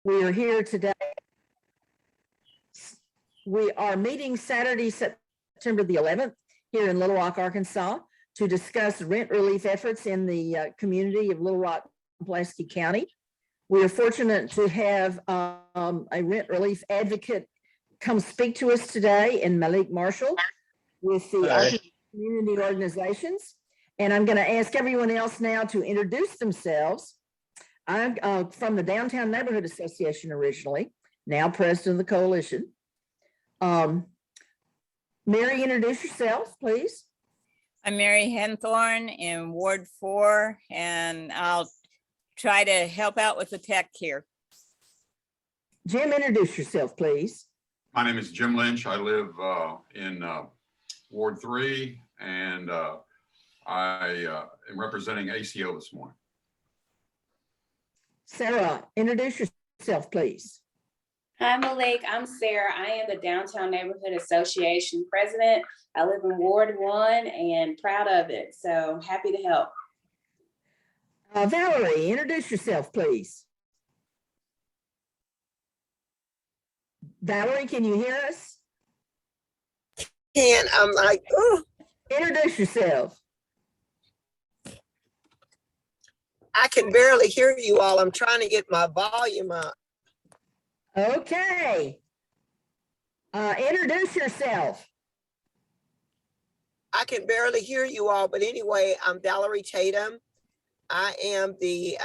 We are here today. We are meeting Saturday, September the 11th, here in Little Rock, Arkansas, to discuss rent relief efforts in the community of Little Rock, Pulaski County. We are fortunate to have a rent relief advocate come speak to us today in Malik Marshall with the Arkansas Community Organizations. And I'm going to ask everyone else now to introduce themselves. I'm from the Downtown Neighborhood Association originally, now president of the coalition. Mary, introduce yourself, please. I'm Mary Henthorn in Ward 4, and I'll try to help out with the tech here. Jim, introduce yourself, please. My name is Jim Lynch. I live in Ward 3, and I am representing ACO this morning. Sarah, introduce yourself, please. Hi, Malik. I'm Sarah. I am the Downtown Neighborhood Association president. I live in Ward 1 and proud of it. So happy to help. Valerie, introduce yourself, please. Valerie, can you hear us? And I'm like, oh, Introduce yourself. I can barely hear you all. I'm trying to get my volume up. Okay. Introduce yourself. I can barely hear you all, but anyway, I'm Valerie Tatum. I am the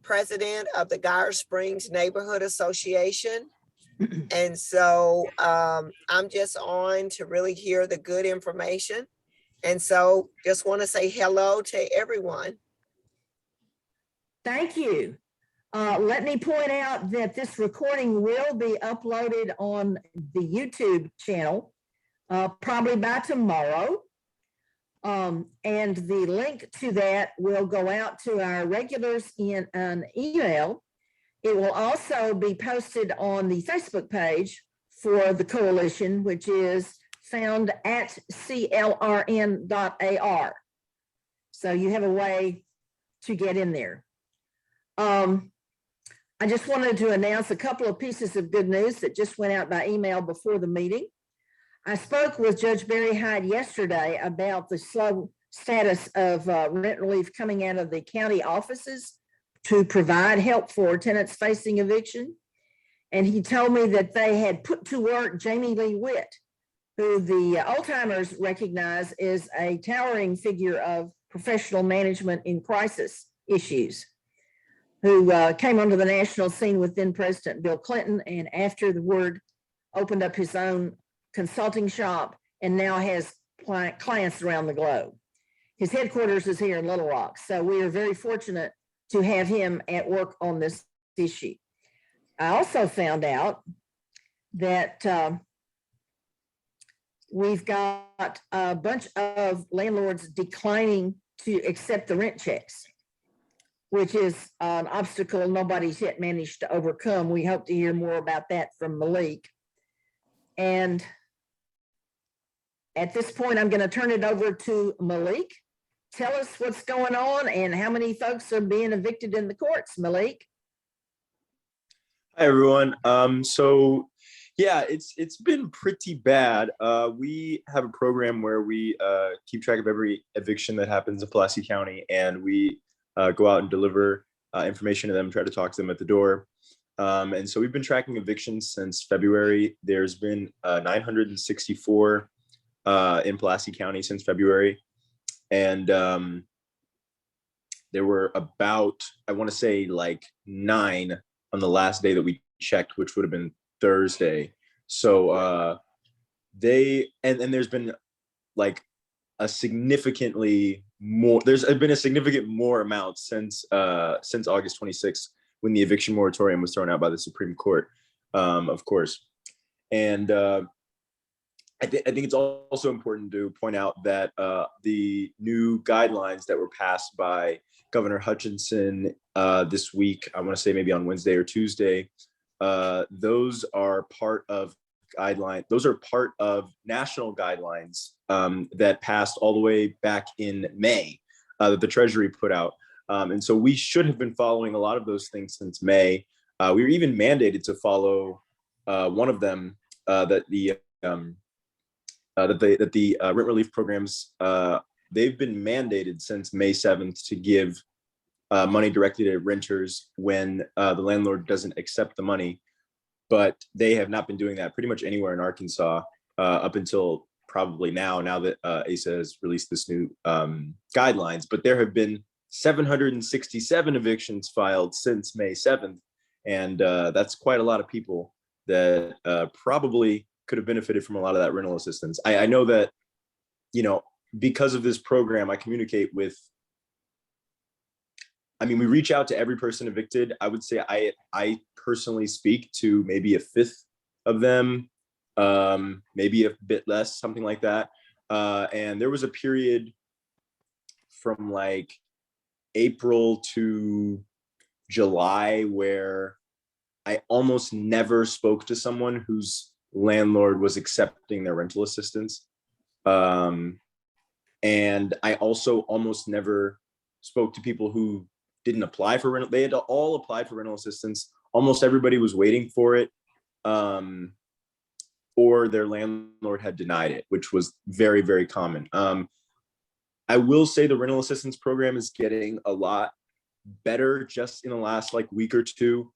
president of the Geyer Springs Neighborhood Association. And so I'm just on to really hear the good information. And so just want to say hello to everyone. Thank you. Let me point out that this recording will be uploaded on the YouTube channel, probably by tomorrow. And the link to that will go out to our regulars in an email. It will also be posted on the Facebook page for the coalition, which is found at clrn.ar. So you have a way to get in there. I just wanted to announce a couple of pieces of good news that just went out by email before the meeting. I spoke with Judge Barry Hyde yesterday about the slow status of rent relief coming out of the county offices to provide help for tenants facing eviction. And he told me that they had put to work Jamie Lee Witt, who the old timers recognize as a towering figure of professional management in crisis issues, who came onto the national scene with then President Bill Clinton, and after the word opened up his own consulting shop and now has clients around the globe. His headquarters is here in Little Rock. So we are very fortunate to have him at work on this issue. I also found out that we've got a bunch of landlords declining to accept the rent checks, which is an obstacle nobody's yet managed to overcome. We hope to hear more about that from Malik. And at this point, I'm going to turn it over to Malik. Tell us what's going on and how many folks are being evicted in the courts, Malik. Hi, everyone. So yeah, it's been pretty bad. We have a program where we keep track of every eviction that happens in Pulaski County, and we go out and deliver information to them, try to talk to them at the door. And so we've been tracking evictions since February. There's been 964 in Pulaski County since February. And there were about, I want to say like 9 on the last day that we checked, which would have been Thursday. So there's been like a significantly more, there's been a significant more amount since August 26th, when the eviction moratorium was thrown out by the Supreme Court, of course. And I think it's also important to point out that the new guidelines that were passed by Governor Hutchinson this week, I want to say maybe on Wednesday or Tuesday, those are part of national guidelines that passed all the way back in May that the Treasury put out. And so we should have been following a lot of those things since May. We were even mandated to follow one of them that the rent relief programs, they've been mandated since May 7th to give money directly to renters when the landlord doesn't accept the money. But they have not been doing that pretty much anywhere in Arkansas up until probably now that ASA has released this new guidelines. But there have been 767 evictions filed since May 7th. And that's quite a lot of people that probably could have benefited from a lot of that rental assistance. I know that, you know, because of this program, I communicate with, I mean, we reach out to every person evicted. I would say I personally speak to maybe a fifth of them, maybe a bit less, something like that. And there was a period from like April to July where I almost never spoke to someone whose landlord was accepting their rental assistance. And I also almost never spoke to people who didn't apply for rental. They had all applied for rental assistance. Almost everybody was waiting for it, or their landlord had denied it, which was very, very common. I will say the rental assistance program is getting a lot better just in the last like week or two.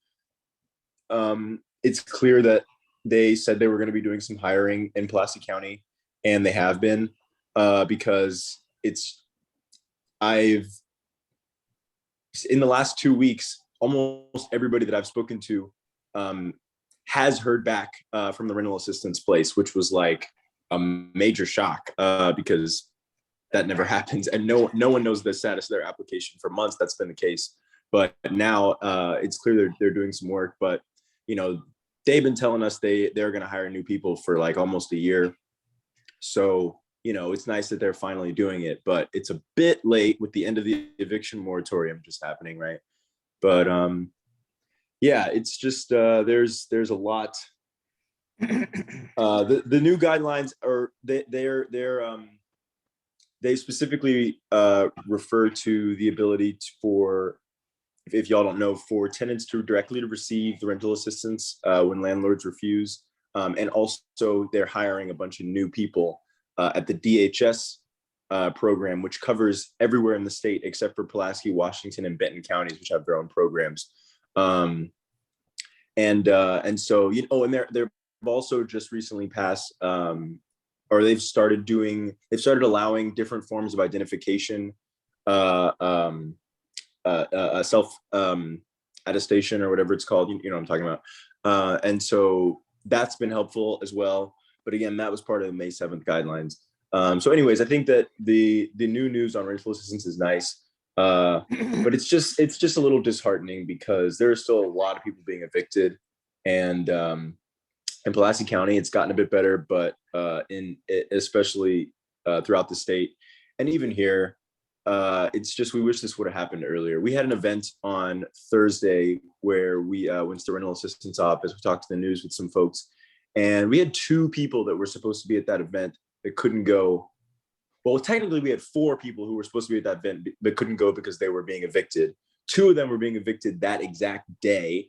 It's clear that they said they were going to be doing some hiring in Pulaski County, and they have been, because in the last 2 weeks, almost everybody that I've spoken to has heard back from the rental assistance place, which was like a major shock because that never happens. And no one knows the status of their application for months. That's been the case. But now it's clear they're doing some work. But, you know, they've been telling us they're going to hire new people for like almost a year. So, you know, it's nice that they're finally doing it, but it's a bit late with the end of the eviction moratorium just happening, right? But yeah, it's just there's a lot. The new guidelines are they specifically refer to the ability for, if y'all don't know, for tenants to directly receive the rental assistance when landlords refuse, and also they're hiring a bunch of new people at the DHS program, which covers everywhere in the state except for Pulaski, Washington, and Benton counties, which have their own programs. And so, you know, and they're also just recently passed, or they've started allowing different forms of identification, self attestation or whatever it's called. You know what I'm talking about. And so that's been helpful as well. But again, that was part of the May 7th guidelines. So anyways, I think that the new news on rental assistance is nice. But it's just a little disheartening because there are still a lot of people being evicted, and in Pulaski County, it's gotten a bit better, but especially throughout the state and even here, it's just, we wish this would have happened earlier. We had an event on Thursday where we went to the rental assistance office. We talked to the news with some folks, and we had 2 people that were supposed to be at that event that couldn't go. Well, technically we had 4 people who were supposed to be at that event but couldn't go because they were being evicted. 2 of them were being evicted that exact day,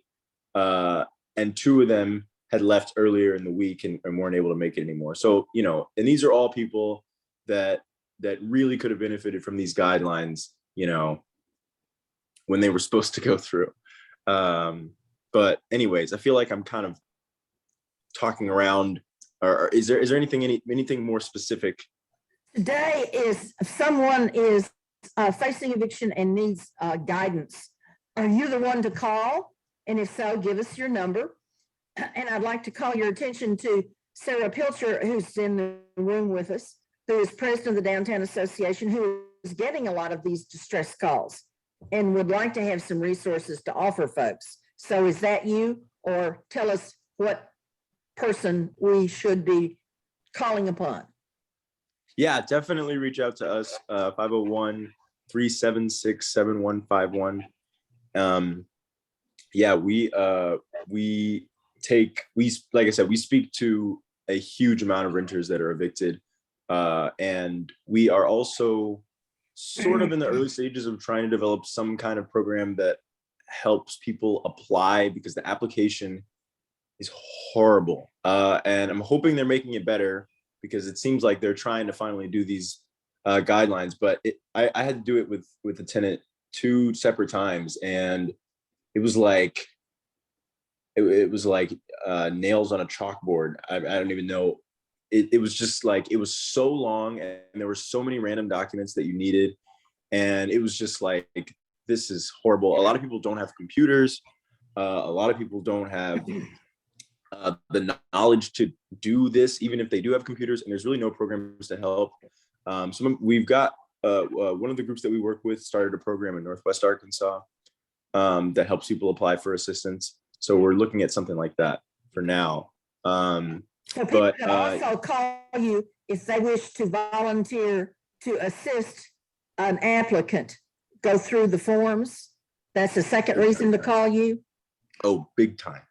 and 2 of them had left earlier in the week and weren't able to make it anymore. So, you know, and these are all people that really could have benefited from these guidelines, you know, when they were supposed to go through. But anyways, I feel like I'm kind of talking around. Or is there anything more specific? Today is someone is facing eviction and needs guidance. Are you the one to call? And if so, give us your number. And I'd like to call your attention to Sarah Pilcher, who's in the room with us, who is president of the Downtown Association, who is getting a lot of these distress calls and would like to have some resources to offer folks. So is that you, or tell us what person we should be calling upon? Yeah, definitely reach out to us, 501-376-7151. Yeah, like I said, we speak to a huge amount of renters that are evicted. And we are also sort of in the early stages of trying to develop some kind of program that helps people apply, because the application is horrible. And I'm hoping they're making it better, because it seems like they're trying to finally do these guidelines. But I had to do it with the tenant 2 separate times, and it was like nails on a chalkboard. I don't even know. It was just like, it was so long, and there were so many random documents that you needed, and it was just like, this is horrible. A lot of people don't have computers. A lot of people don't have the knowledge to do this, even if they do have computers, and there's really no programs to help. So we've got one of the groups that we work with started a program in Northwest Arkansas that helps people apply for assistance. So we're looking at something like that for now. So people But can also call you if they wish to volunteer to assist an applicant go through the forms. That's the second reason to call you. oh, big time.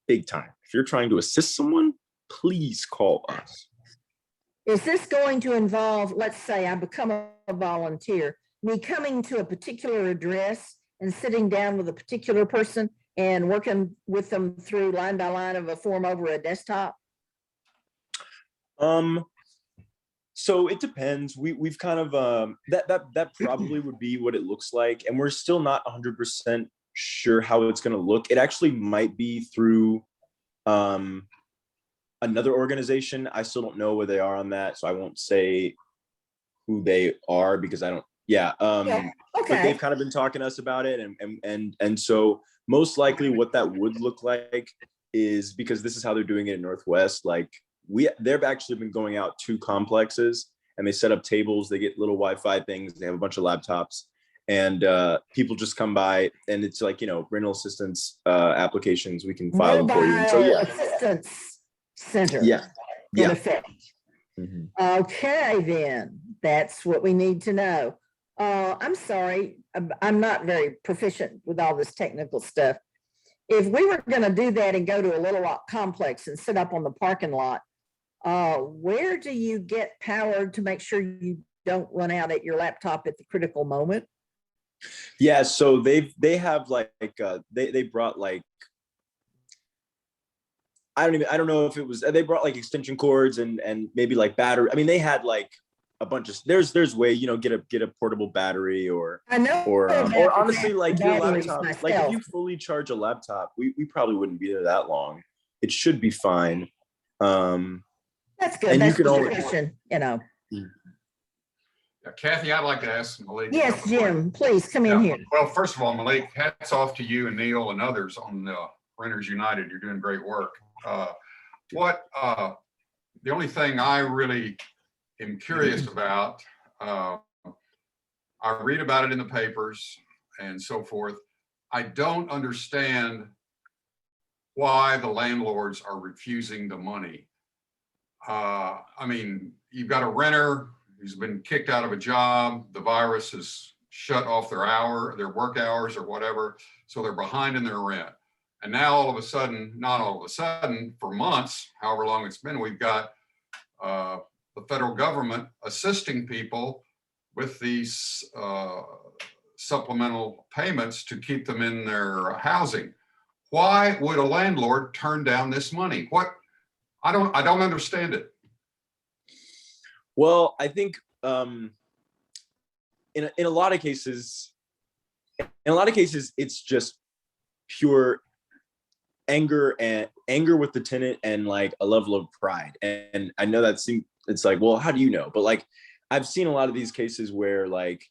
If you're trying to assist someone, please call us. Is this going to involve, let's say I become a volunteer, me coming to a particular address and sitting down with a particular person and working with them through line by line of a form over a desktop? So it depends. We've kind of that probably would be what it looks like, and we're still not 100% sure how it's going to look. It actually might be through another organization. I still don't know where they are on that, so I won't say who they are, because I don't. Yeah. Okay. But they've kind of been talking to us about it, and so most likely what that would look like is, because this is how they're doing it in Northwest, like they've actually been going out to complexes, and they set up tables, they get little Wi-Fi things, they have a bunch of laptops, and people just come by, and it's like, rental assistance applications, we can file them for you. And so Mobile Assistance Center. Yeah. In Yeah. effect. Mhm. Okay, then, that's what we need to know. I'm sorry, I'm not very proficient with all this technical stuff. If we were gonna do that and go to a Little Rock complex and sit up on the parking lot, where do you get power to make sure you don't run out at your laptop at the critical moment? Yeah, so they have like they brought like, I don't know if it was, they brought like extension cords and maybe like battery. I mean, they had like a bunch of, there's way, get a portable battery, or I know. or honestly, like your batteries laptop, like if myself. you fully charge a laptop, we probably wouldn't be there that long. It should be fine. That's good. and you That's can the always- question, Kathy, I'd like to ask Malik. Yes, Jim, please come in Yeah, here. well, first of all, Malik, hats off to you and Neil and others on Renters United. You're doing great work. The only thing I really am curious about, I read about it in the papers and so forth. I don't understand why the landlords are refusing the money. I mean, you've got a renter who's been kicked out of a job. The virus has shut off their work hours or whatever. So they're behind in their rent. And now all of a sudden, not all of a sudden, for months, however long it's been, we've got the federal government assisting people with these supplemental payments to keep them in their housing. Why would a landlord turn down this money? I don't understand it. Well, I think in a lot of cases, it's just pure anger with the tenant, and like a level of pride. And I know it's like, well, how do you know? But like, I've seen a lot of these cases where like,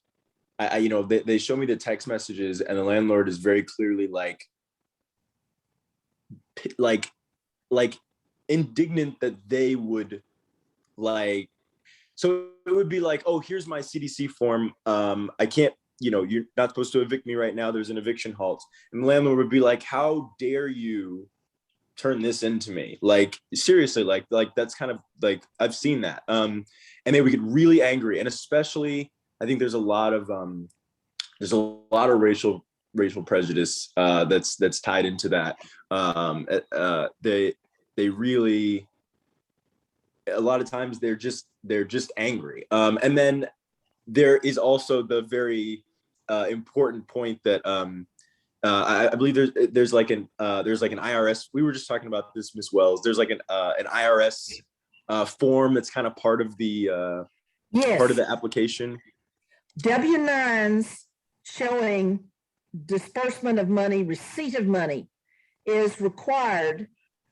they show me the text messages, and the landlord is very clearly like indignant that they would like. So it would be like, oh, here's my CDC form. I can't, you're not supposed to evict me right now. There's an eviction halt. And the landlord would be like, how dare you turn this into me? Like, seriously, like that's kind of like, I've seen that. And they would get really angry. And especially, I think there's a lot of racial prejudice that's tied into that. They really, a lot of times they're just angry. And then there is also the very important point that I believe there's like an IRS. We were just talking about this, Ms. Wells. There's like an IRS form that's kind of part of the Yes, application. W-9s showing disbursement of money, receipt of money is required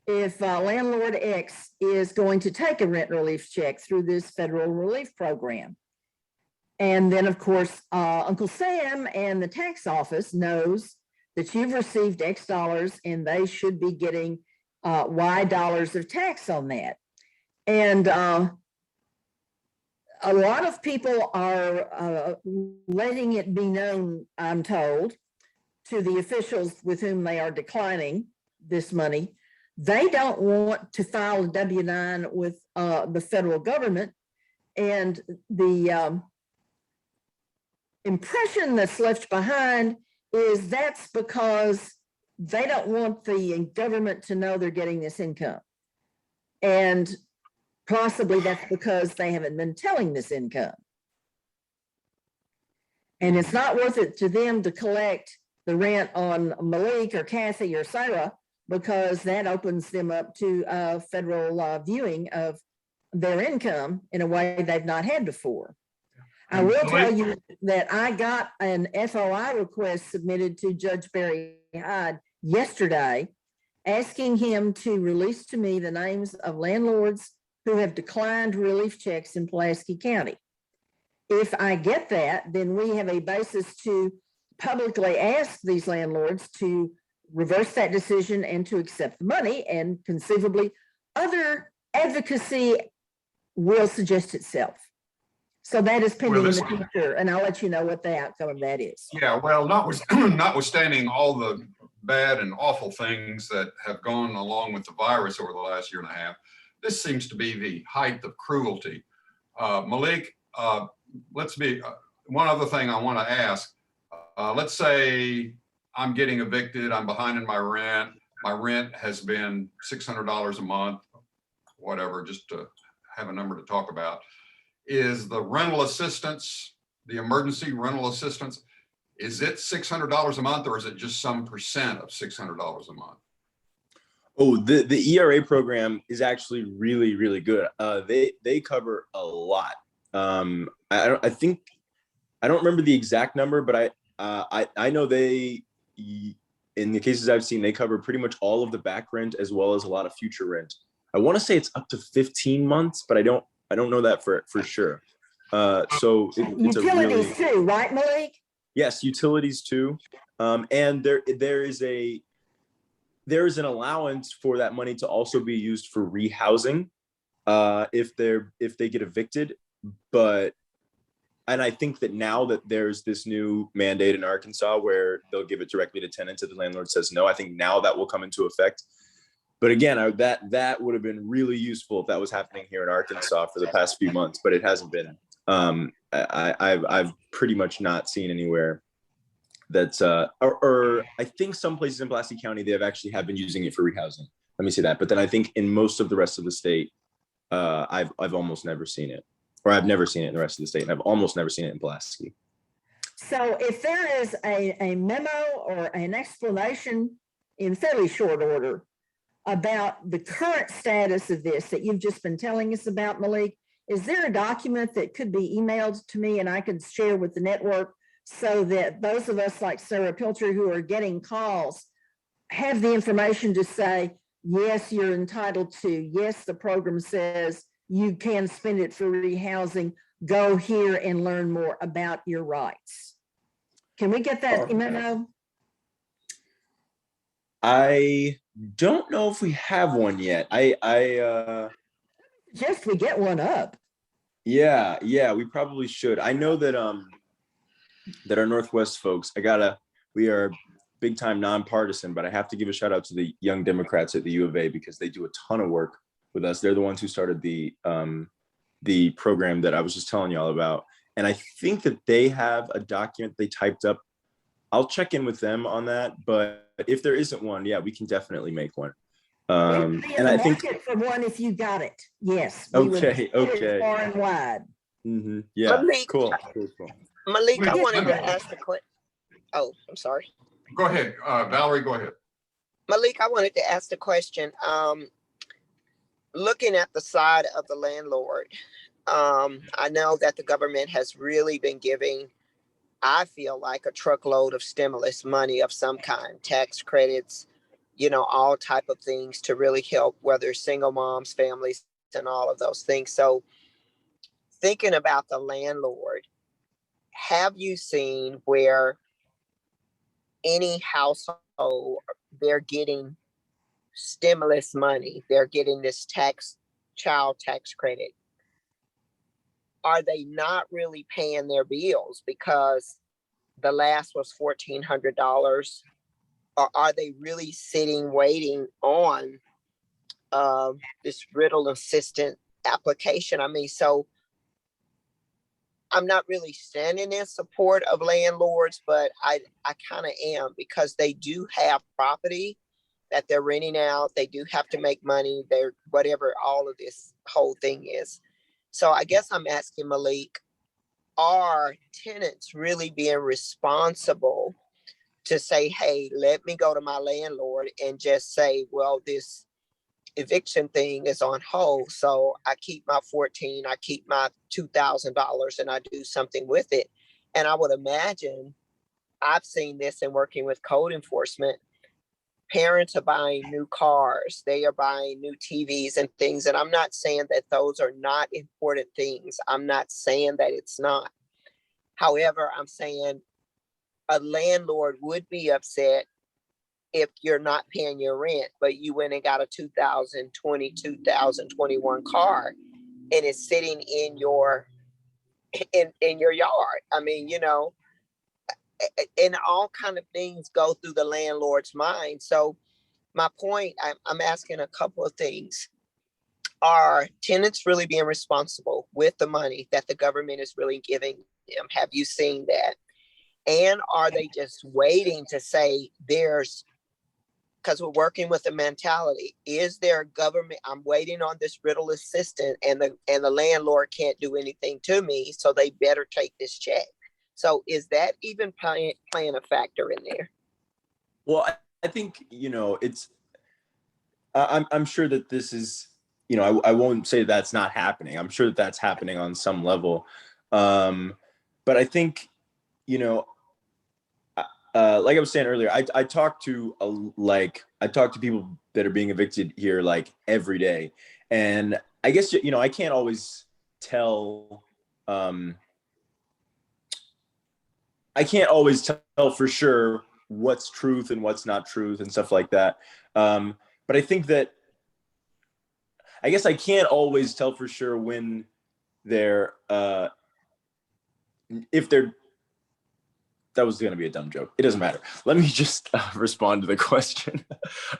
if landlord X is going to take a rent relief check through this federal relief program. And then, of course, Uncle Sam and the tax office knows that you've received X dollars and they should be getting Y dollars of tax on that. And a lot of people are letting it be known, I'm told, to the officials with whom they are declining this money. They don't want to file a W-9 with the federal government. And the impression that's left behind is that's because they don't want the government to know they're getting this income. And possibly that's because they haven't been telling this income. And it's not worth it to them to collect the rent on Malik or Kathy or Sarah, because that opens them up to federal viewing of their income in a way they've not had before. I will tell you that I got an FOI request submitted to Judge Barry Hyde yesterday, asking him to release to me the names of landlords who have declined relief checks in Pulaski County. If I get that, then we have a basis to publicly ask these landlords to reverse that decision and to accept the money, and conceivably other advocacy will suggest itself. So that is pending in the future, and I'll let you know what the outcome of that is. Yeah, well, notwithstanding all the bad and awful things that have gone along with the virus over the last year and a half, this seems to be the height of cruelty. Malik, one other thing I want to ask. Let's say I'm getting evicted, I'm behind in my rent has been $600 a month, whatever, just to have a number to talk about. Is the rental assistance, the emergency rental assistance, is it $600 a month, or is it just some percent of $600 a month? Oh, the ERA program is actually really, really good. They cover a lot. I don't remember the exact number, but I know they, in the cases I've seen, they cover pretty much all of the back rent as well as a lot of future rent. I want to say it's up to 15 months, but I don't know that for sure. So it's utilities too, right, Malik? Yes, utilities too. And there is an allowance for that money to also be used for rehousing if they get evicted. And I think that now that there's this new mandate in Arkansas where they'll give it directly to tenants if the landlord says no, I think now that will come into effect. But again, that would have been really useful if that was happening here in Arkansas for the past few months, but it hasn't been. I've pretty much not seen anywhere that's or I think some places in Pulaski County they have been using it for rehousing. Let me say that. But then I think in most of the rest of the state, I've almost never seen it, or I've never seen it in the rest of the state, and I've almost never seen it in Pulaski. So if there is a memo or an explanation in fairly short order about the current status of this that you've just been telling us about, Malik, is there a document that could be emailed to me and I could share with the network so that those of us like Sarah Pilcher who are getting calls have the information to say, yes, you're entitled to, yes, the program says you can spend it for rehousing, go here and learn more about your rights. Can we get that memo? I don't know if we have one yet. Just we get one up. Yeah, we probably should. I know that that our Northwest folks, we are big time nonpartisan, but I have to give a shout out to the young Democrats at the U of A because they do a ton of work with us. They're the ones who started the program that I was just telling y'all about. And I think that they have a document they typed up. I'll check in with them on that, but if there isn't one, yeah, we can definitely make one. And I think for one, if you got it, yes. Okay. Far and wide. Mm-hmm. Yeah. Malik, cool. Malik, I wanted to ask a question. Oh, I'm sorry. Go ahead, Valerie, go ahead. Malik, I wanted to ask the question. Looking at the side of the landlord, I know that the government has really been giving, I feel like, a truckload of stimulus money of some kind, tax credits, all type of things to really help, whether single moms, families, and all of those things. So thinking about the landlord, have you seen where any household, they're getting stimulus money, they're getting this child tax credit? Are they not really paying their bills because the last was $1,400? Or are they really sitting waiting on this riddle assistant application? I mean, so I'm not really standing in support of landlords, but I kind of am, because they do have property that they're renting out. They do have to make money. They're whatever all of this whole thing is. So I guess I'm asking Malik, are tenants really being responsible to say, hey, let me go to my landlord and just say, well, this eviction thing is on hold, so I keep my 14, I keep my $2,000, and I do something with it. And I would imagine, I've seen this in working with code enforcement, parents are buying new cars, they are buying new TVs and things. And I'm not saying that those are not important things. I'm not saying that it's not. However, I'm saying a landlord would be upset if you're not paying your rent, but you went and got a 2020, 2021 car and it's sitting in your yard. I mean, and all kind of things go through the landlord's mind. So my point, I'm asking a couple of things. Are tenants really being responsible with the money that the government is really giving them? Have you seen that? And are they just waiting to say because we're working with the mentality, is there government, I'm waiting on this riddle assistant and the landlord can't do anything to me, so they better take this check. So is that even playing a factor in there? Well, I think, it's, I'm sure that this is, I won't say that's not happening. I'm sure that that's happening on some level. But I think, like I was saying earlier, I talk to people that are being evicted here like every day, and I guess I can't always tell. I can't always tell for sure what's truth and what's not truth and stuff like that. But I think that I guess I can't always tell for sure when they're if they're. That was going to be a dumb joke. It doesn't matter. Let me just respond to the question.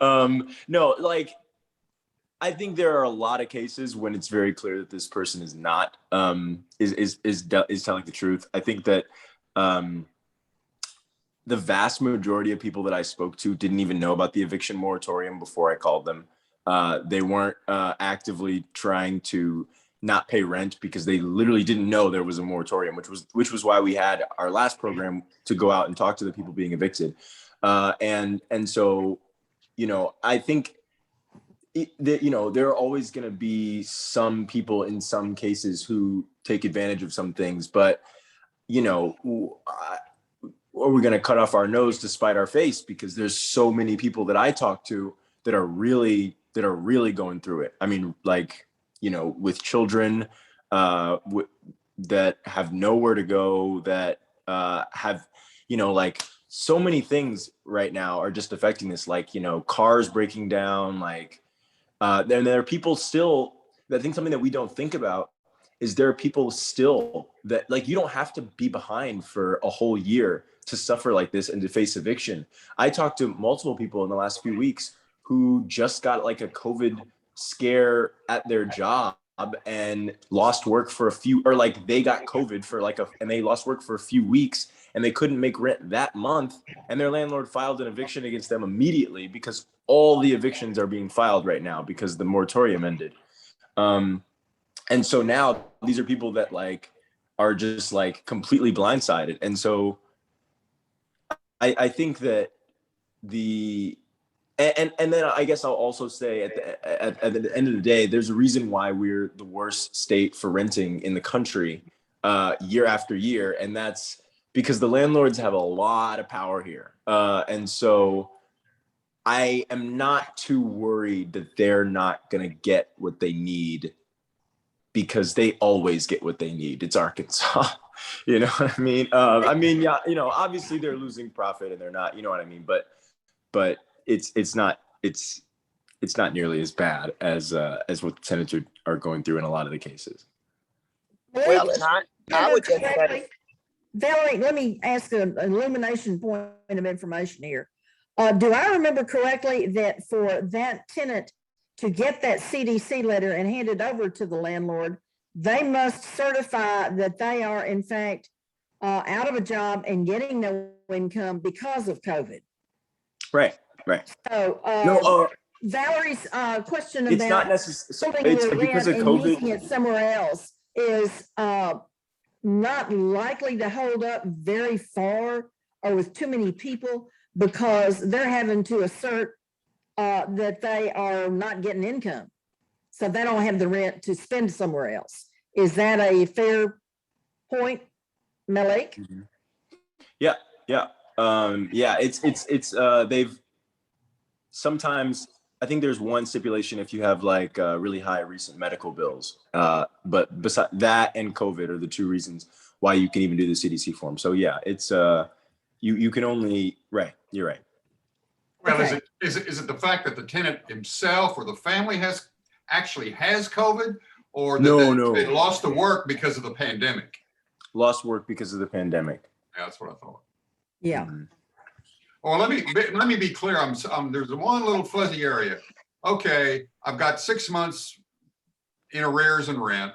No, like, I think there are a lot of cases when it's very clear that this person is not is telling the truth. I think that the vast majority of people that I spoke to didn't even know about the eviction moratorium before I called them. They weren't actively trying to not pay rent because they literally didn't know there was a moratorium, which was why we had our last program to go out and talk to the people being evicted. And so, I think that, there are always going to be some people in some cases who take advantage of some things, but, are we going to cut off our nose to spite our face? Because there's so many people that I talk to that are really going through it. I mean, like, with children that have nowhere to go, that have, like, so many things right now are just affecting this, like, cars breaking down, like, then there are people still, I think something that we don't think about is there are people still that, like, you don't have to be behind for a whole year to suffer like this and to face eviction. I talked to multiple people in the last few weeks who just got like a COVID scare at their job and lost work for a few, or like they got COVID for and they lost work for a few weeks and they couldn't make rent that month. And their landlord filed an eviction against them immediately because all the evictions are being filed right now because the moratorium ended. And so now these are people that like are just like completely blindsided. And so I think that and then I guess I'll also say at the end of the day, there's a reason why we're the worst state for renting in the country year after year, and that's because the landlords have a lot of power here, and so I am not too worried that they're not going to get what they need, because they always get what they need. It's Arkansas. You know what I mean? Yeah, obviously they're losing profit and they're not, you know what I mean? But it's not nearly as bad as what tenants are going through in a lot of the cases. Well, and I would just say, Valerie, let me ask an illumination point of information here. Do I remember correctly that for that tenant to get that CDC letter and hand it over to the landlord, they must certify that they are in fact out of a job and getting no income because of COVID? Right. So Valerie's question It's about not necessarily, holding it's your because of rent and using COVID. it somewhere else is not likely to hold up very far or with too many people, because they're having to assert that they are not getting income. So they don't have the rent to spend somewhere else. Is that a fair point, Malik? Yeah. It's they've sometimes, I think there's one stipulation if you have like really high recent medical bills. But besides that and COVID are the two reasons why you can even do the CDC form. So yeah, it's you can only, right. You're right. Well, Okay. is it the fact that the tenant himself or the family has COVID, or that No. they lost the work because of the pandemic? Lost work because of the pandemic. Yeah, that's what I thought. Yeah. Mhm. Well, let me be clear. There's one little fuzzy area. Okay, I've got 6 months in arrears and rent,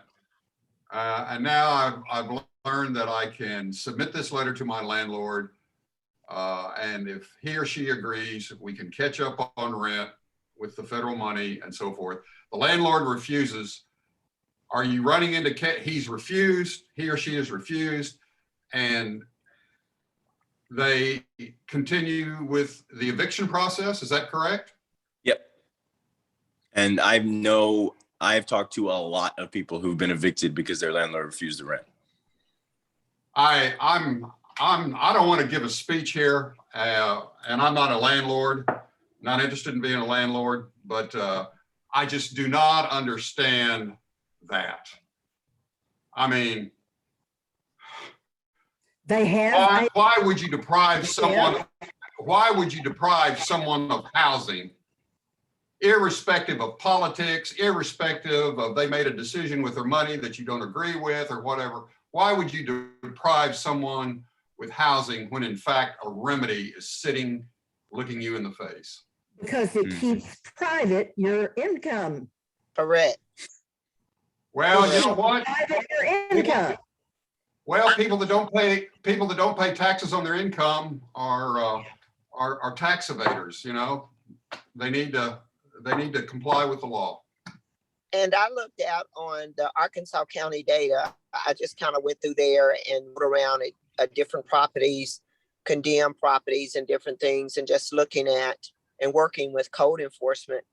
and now I've learned that I can submit this letter to my landlord, and if he or she agrees, we can catch up on rent with the federal money and so forth. The landlord refuses. Are you running into he's refused? He or she has refused, and they continue with the eviction process. Is that correct? Yep. And I've talked to a lot of people who've been evicted because their landlord refused to rent. I don't want to give a speech here, and I'm not a landlord, not interested in being a landlord, but I just do not understand that. I mean, They have. why would you deprive someone? Why would you deprive someone of housing, irrespective of politics, irrespective of they made a decision with their money that you don't agree with or whatever? Why would you deprive someone with housing when in fact a remedy is sitting, looking you in the face? Because it keeps private your income. correct. Well, you know what? Private your income. Well, people that don't pay taxes on their income are tax evaders. You know, they need to comply with the law. And I looked out on the Arkansas County data. I just kind of went through there and went around at different properties, condemned properties and different things, and just looking at and working with code enforcement.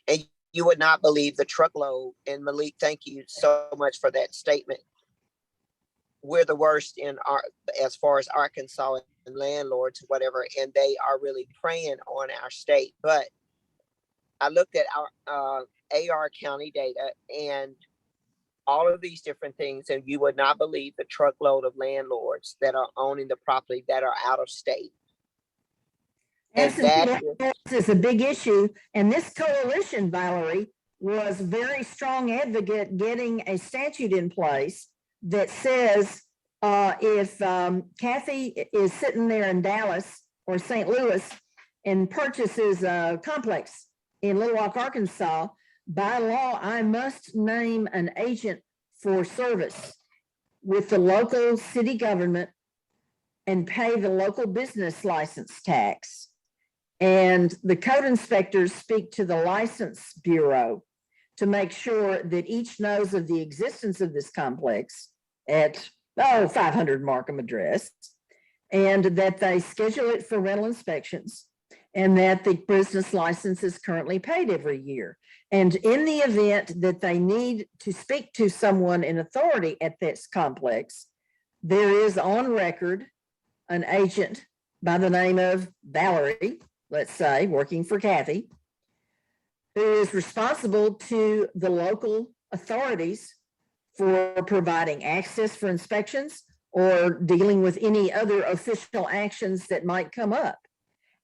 And you would not believe the truckload. And Malik, thank you so much for that statement. We're the worst as far as Arkansas and landlords, whatever, and they are really preying on our state. But I looked at our AR County data and all of these different things, and you would not believe the truckload of landlords that are owning the property that are out of state. And that is a big issue. And this coalition, Valerie, was very strong advocate getting a statute in place that says if Kathy is sitting there in Dallas or St. Louis and purchases a complex in Little Rock, Arkansas, by law, I must name an agent for service with the local city government and pay the local business license tax. And the code inspectors speak to the license bureau to make sure that each knows of the existence of this complex at 500 Markham address, and that they schedule it for rental inspections, and that the business license is currently paid every year. And in the event that they need to speak to someone in authority at this complex, there is on record an agent by the name of Valerie, let's say, working for Kathy, who is responsible to the local authorities for providing access for inspections or dealing with any other official actions that might come up.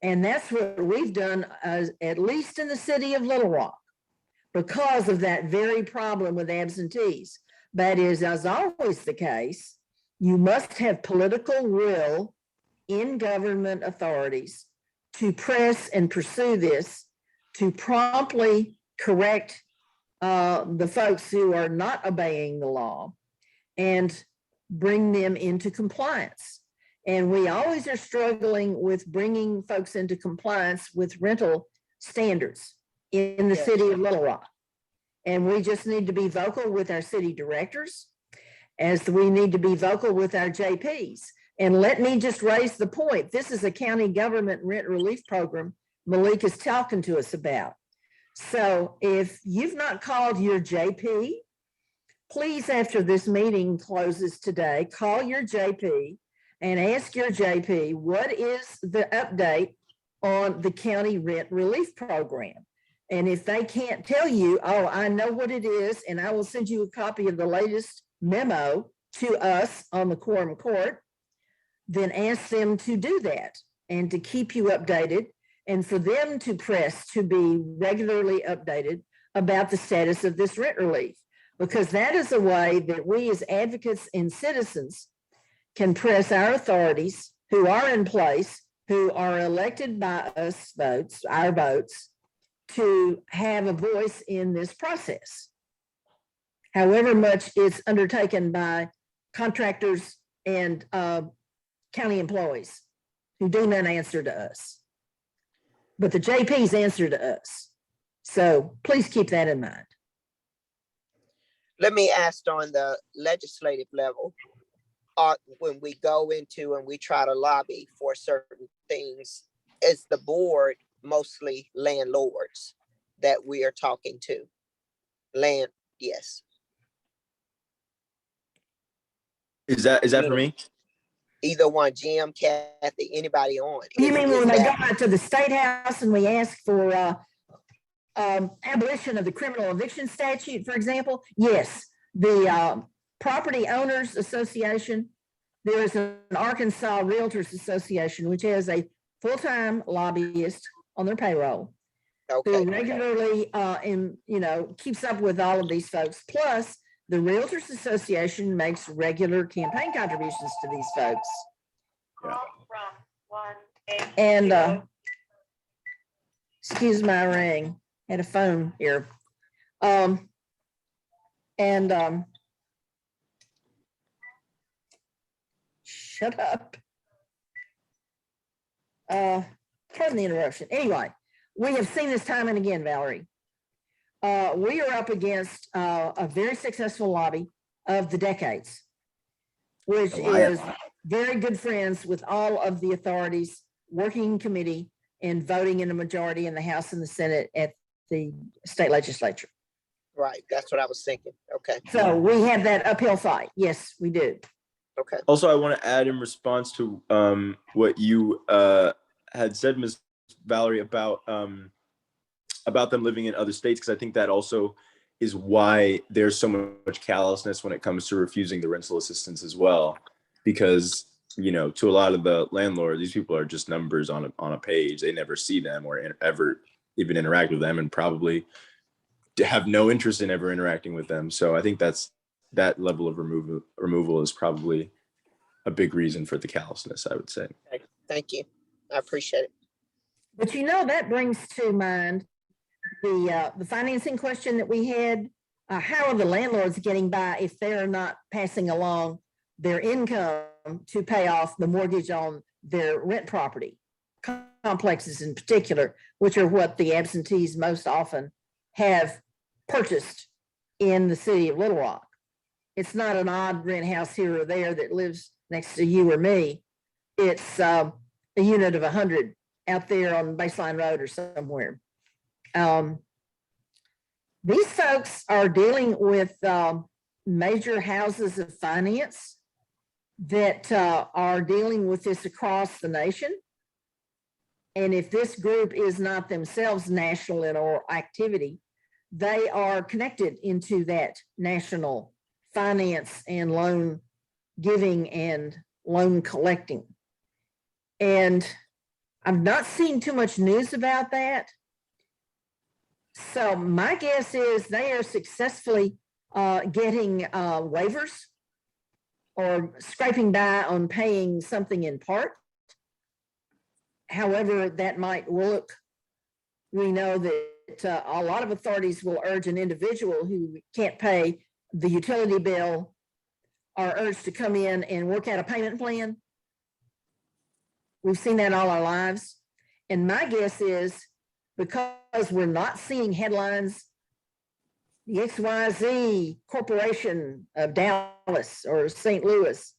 And that's what we've done, at least in the city of Little Rock, because of that very problem with absentees. That is, as always the case, you must have political will in government authorities to press and pursue this, to promptly correct the folks who are not obeying the law and bring them into compliance. And we always are struggling with bringing folks into compliance with rental standards in the city of Little Rock. And we just need to be vocal with our city directors, as we need to be vocal with our JPs. And let me just raise the point. This is a county government rent relief program Malik is talking to us about. So if you've not called your JP, please, after this meeting closes today, call your JP and ask your JP, what is the update on the county rent relief program? And if they can't tell you, oh, I know what it is, and I will send you a copy of the latest memo to us on the quorum court, then ask them to do that and to keep you updated, and for them to press to be regularly updated about the status of this rent relief, because that is a way that we as advocates and citizens can press our authorities who are in place, who are elected by us votes, our votes, to have a voice in this process. However much it's undertaken by contractors and county employees who do not answer to us. But the JPs answer to us. So please keep that in mind. Let me ask on the legislative level, when we go into and we try to lobby for certain things, is the board mostly landlords that we are talking to? Yes. Is that for me? Either one, Jim, Kathy, anybody on. You mean when they go that- out to the State House and we ask for abolition of the criminal eviction statute, for example? Yes, the Property Owners Association, there is an Arkansas Realtors Association, which has a full-time lobbyist on their payroll who Okay, regularly keeps up with all of these folks. Plus, the Realtors Association makes regular campaign contributions to these folks. And excuse my ring, had a phone here. Shut up. Pardon the interruption. Anyway, we have seen this time and again, Valerie. We are up against a very successful lobby of the decades, which is very good friends with all of the authorities, working committee, and voting in a majority in the House and the Senate at the state legislature. right. That's what I was thinking. Okay, So we have that uphill fight. Yes, we do. okay. Also, I want to add in response to what you had said, Ms. Valerie, about them living in other states, because I think that also is why there's so much callousness when it comes to refusing the rental assistance as well. Because, to a lot of the landlords, these people are just numbers on a page. They never see them or ever even interact with them, and probably have no interest in ever interacting with them. So I think that level of removal is probably a big reason for the callousness, I would say. Thank you. I appreciate it. But that brings to mind the financing question that we had. How are the landlords getting by if they're not passing along their income to pay off the mortgage on their rent property complexes in particular, which are what the absentees most often have purchased in the city of Little Rock? It's not an odd rent house here or there that lives next to you or me. it's a unit of 100 out there on Baseline Road or somewhere. These folks are dealing with major houses of finance that are dealing with this across the nation. And if this group is not themselves national in our activity, they are connected into that national finance and loan giving and loan collecting. And I've not seen too much news about that. So my guess is they are successfully getting waivers or scraping by on paying something in part. However that might look, we know that a lot of authorities will urge an individual who can't pay the utility bill are urged to come in and work out a payment plan. We've seen that all our lives. And my guess is because we're not seeing headlines, the XYZ Corporation of Dallas or St. Louis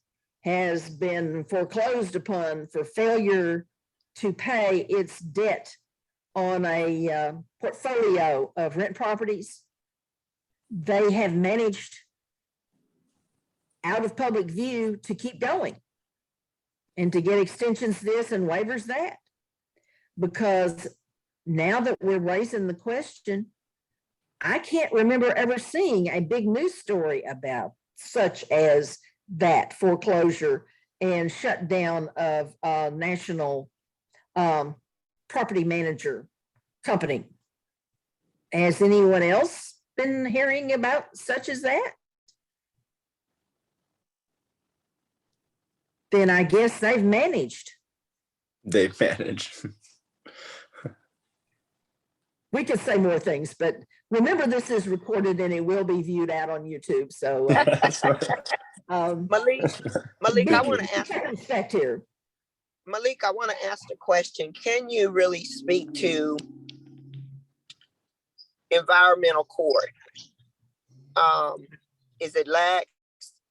has been foreclosed upon for failure to pay its debt on a portfolio of rent properties. They have managed out of public view to keep going and to get extensions this and waivers that. Because now that we're raising the question, I can't remember ever seeing a big news story about such as that foreclosure and shutdown of a national property manager company. Has anyone else been hearing about such as that? Then I guess they've managed. They've managed. We could say more things, but remember this is recorded and it will be viewed out on YouTube. So Malik, I want to ask. Respect here. Malik, I want to ask a question. Can you really speak to environmental court? Is it lax?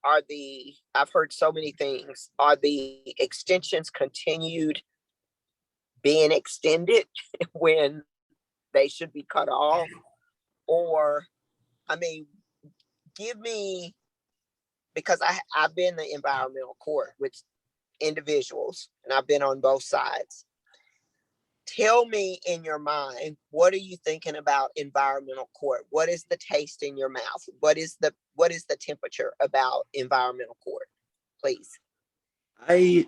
I've heard so many things. Are the extensions continued being extended when they should be cut off? Or, I mean, give me, because I've been in environmental court with individuals and I've been on both sides. Tell me in your mind, what are you thinking about environmental court? What is the taste in your mouth? What is the temperature about environmental court? Please. I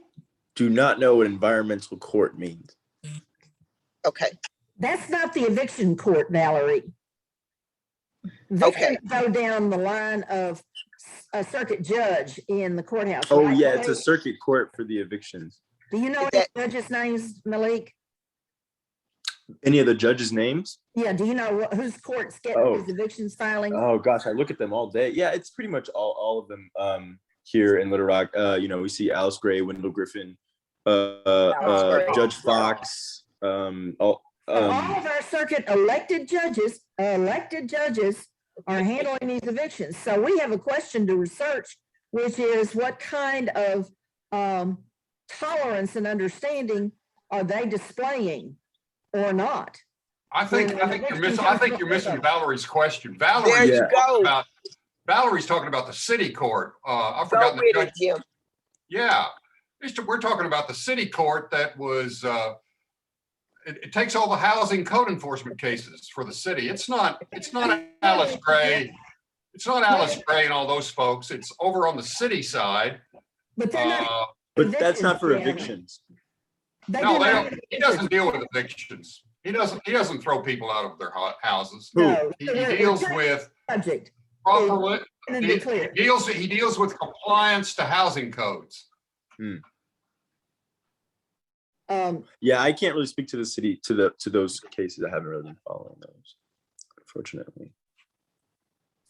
do not know what environmental court means. Okay. That's not the eviction court, Valerie. Okay. Go down the line of a circuit judge in the courthouse. Oh right? yeah, it's a circuit court for the evictions. Do you know any judges' names, Malik? Any of the judges' names? Yeah, do you know whose court's getting these evictions filing? Oh gosh, I look at them all day. Yeah, it's pretty much all of them here in Little Rock. We see Alice Gray, Wendell Griffin, Judge Fox, all of our circuit elected judges are handling these evictions. So we have a question to research, which is what kind of tolerance and understanding are they displaying or not? I think you're missing Valerie's question. There you go. Valerie's talking about the city court. I forgot the judge. Yeah, we're talking about the city court that was. It takes all the housing code enforcement cases for the city. It's not Alice Gray. It's not Alice Gray and all those folks. It's over on the city side. But they're not. But that's not for evictions. No, they don't. He doesn't deal with evictions. He doesn't throw people out of their houses. No, He deals with subject. properly. He deals with compliance to housing codes. Yeah, I can't really speak to the city to those cases. I haven't really been following those, unfortunately.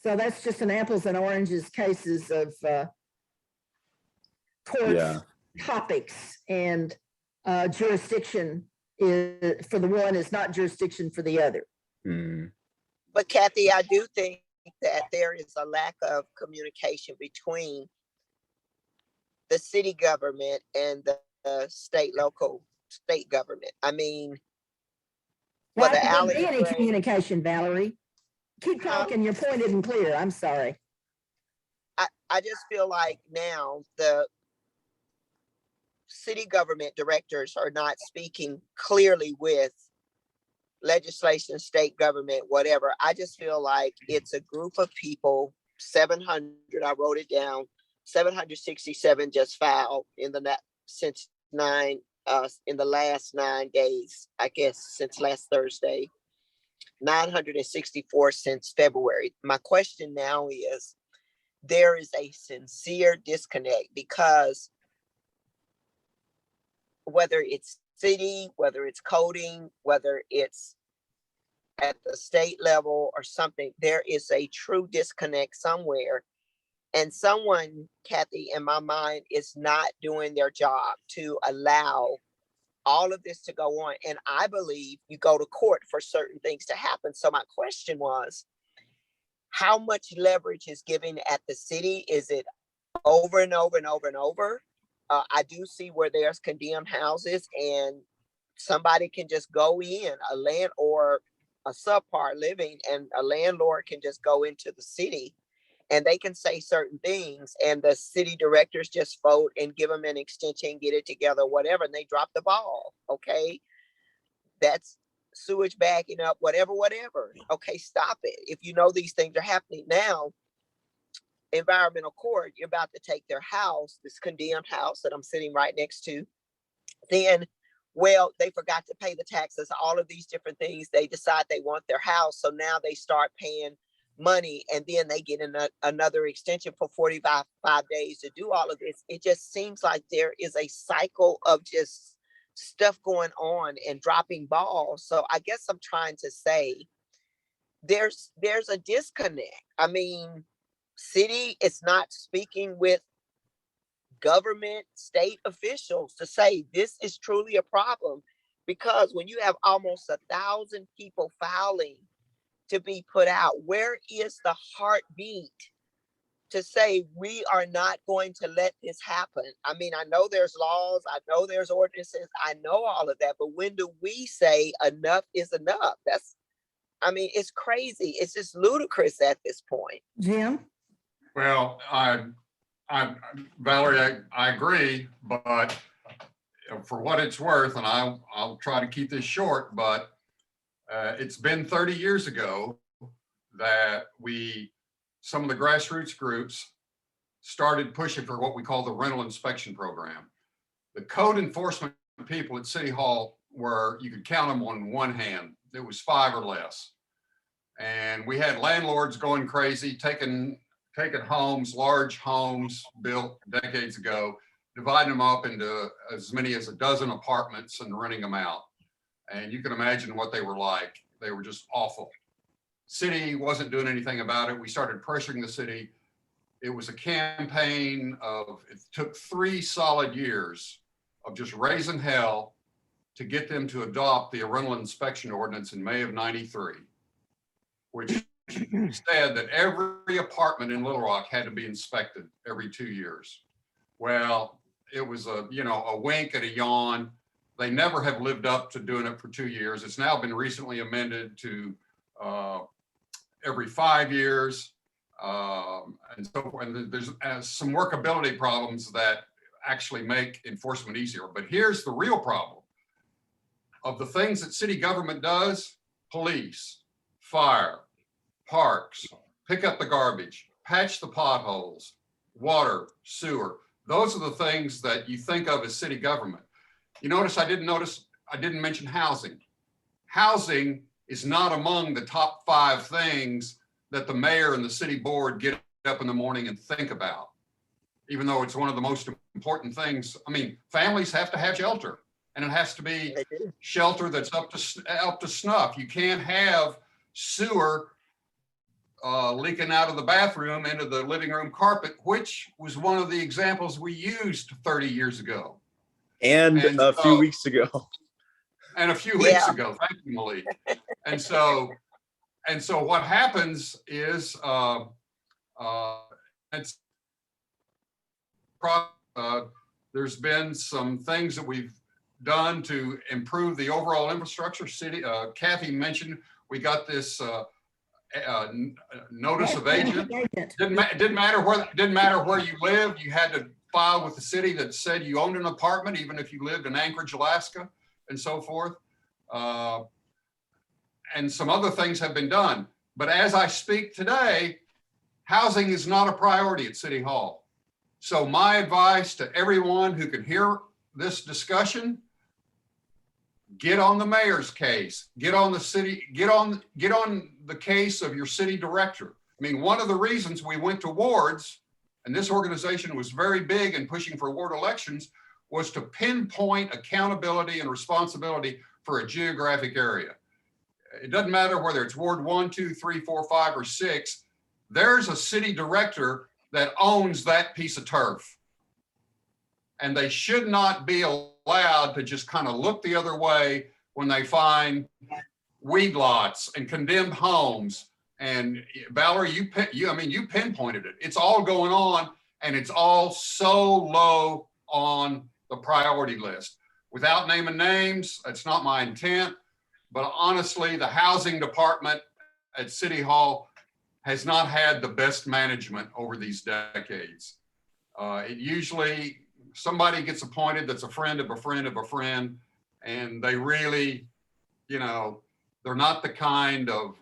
So that's just an apples and oranges cases of court topics, and jurisdiction is for the one is not jurisdiction for the other. But Kathy, I do think that there is a lack of communication between the city government and the state government. I mean, Why whether did there be any alleyway, communication, Valerie? Keep talking, your point isn't clear, I'm sorry. I just feel like now the city government directors are not speaking clearly with legislation, state government, whatever. I just feel like it's a group of people, 700, I wrote it down, 767 just filed in the since in the last 9 days, I guess, since last Thursday, 964 since February. My question now is, there is a sincere disconnect because whether it's city, whether it's coding, whether it's at the state level or something, there is a true disconnect somewhere. And someone, Kathy, in my mind, is not doing their job to allow all of this to go on. And I believe you go to court for certain things to happen. So my question was, how much leverage is given at the city? Is it over and over and over and over? I do see where there's condemned houses and somebody can just go in, a land or a subpar living, and a landlord can just go into the city and they can say certain things and the city directors just vote and give them an extension, get it together, whatever, and they drop the ball. Okay. That's sewage backing up, whatever. Okay, stop it. If you know these things are happening now, environmental court, you're about to take their house, this condemned house that I'm sitting right next to, then, well, they forgot to pay the taxes, all of these different things. They decide they want their house. So now they start paying money and then they get another extension for 45 days to do all of this. It just seems like there is a cycle of just stuff going on and dropping balls. So I guess I'm trying to say there's a disconnect. I mean, city is not speaking with government, state officials to say this is truly a problem, because when you have almost 1,000 people filing to be put out, where is the heartbeat to say we are not going to let this happen? I mean, I know there's laws, I know there's ordinances, I know all of that, but when do we say enough is enough? I mean, it's crazy. It's just ludicrous at this point. Jim? Well, Valerie, I agree, but for what it's worth, and I'll try to keep this short, but it's been 30 years ago that some of the grassroots groups started pushing for what we call the rental inspection program. The code enforcement people at City Hall were, you could count them on one hand. It was 5 or less. And we had landlords going crazy, taking homes, large homes built decades ago, dividing them up into as many as a dozen apartments and renting them out. And you can imagine what they were like. They were just awful. City wasn't doing anything about it. We started pressuring the city. It was a campaign it took 3 solid years of just raising hell to get them to adopt the rental inspection ordinance in May of '93, which said that every apartment in Little Rock had to be inspected every 2 years. Well, it was a wink and a yawn. They never have lived up to doing it for 2 years. It's now been recently amended to every 5 years. And so and there's some workability problems that actually make enforcement easier. But here's the real problem. Of the things that city government does, police, fire, parks, pick up the garbage, patch the potholes, water, sewer. Those are the things that you think of as city government. You notice I didn't mention housing. Housing is not among the top 5 things that the mayor and the city board get up in the morning and think about, even though it's one of the most important things. I mean, families have to have shelter, and it has to be shelter that's up to snuff. You can't have sewer leaking out of the bathroom into the living room carpet, which was one of the examples we used 30 years ago. And a few weeks ago. And a few weeks ago. Thank you, Malik. And so what happens is There's been some things that we've done to improve the overall infrastructure. Kathy mentioned we got this notice of agent. Didn't matter where you lived. You had to file with the city that said you owned an apartment, even if you lived in Anchorage, Alaska, and so forth. And some other things have been done. But as I speak today, housing is not a priority at City Hall. So my advice to everyone who can hear this discussion, get on the mayor's case, get on the city, get on the case of your city director. I mean, one of the reasons we went to wards, and this organization was very big in pushing for ward elections, was to pinpoint accountability and responsibility for a geographic area. It doesn't matter whether it's Ward 1, 2, 3, 4, 5, or 6. There's a city director that owns that piece of turf. And they should not be allowed to just kind of look the other way when they find weed lots and condemned homes. And Valerie, you pinpointed it. It's all going on, and it's all so low on the priority list. Without naming names, that's not my intent. But honestly, the housing department at City Hall has not had the best management over these decades. It usually, somebody gets appointed that's a friend of a friend of a friend, and they really, they're not the kind of